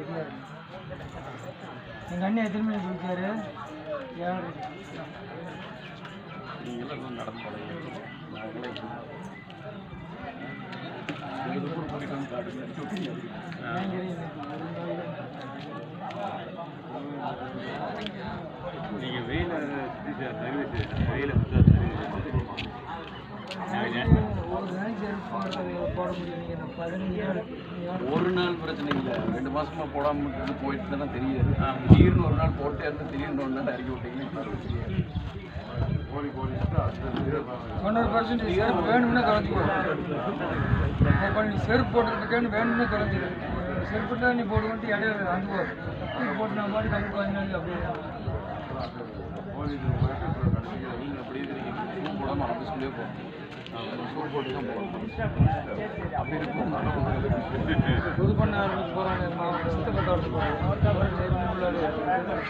எங்கள் அண்ணன் எத்தனை மணிக்கு கொடுத்தாரு? 7. நீங்களாம் நடந்து நீங்கள் வெயில வெயில ஒரு நாள் பிரச்சனை இல்லை, 2 மாசமா போடாமல் போயிட்டு தானே தெரியாது. திடீர்னு ஒரு நாள் போட்டே இருந்து திடீர்னு ஒரு நாள் இறக்கி விட்டீங்கன்னா 100% வேணும்னா தொலைஞ்சிக்கோ. செருப்பு போட்டுருக்கேன்னு வேணும்னா தொலைஞ்சிடு. செருப்பு தான் நீ போடுவோன்ட்டு இடையில அங்கே போட்டு நான் பாட்டு கம்மி 15 நாள் அப்படியே நீங்கள் அப்படி ஷூ போடாமல் ஆஃபீஸ்க்குள்ளேயே போகணும். ஷூ போட்டு தான் போகணும். அப்படி இருக்கும் புது பண்ண போகிறாங்க. சித்தப்பட்ட போகிறாங்க.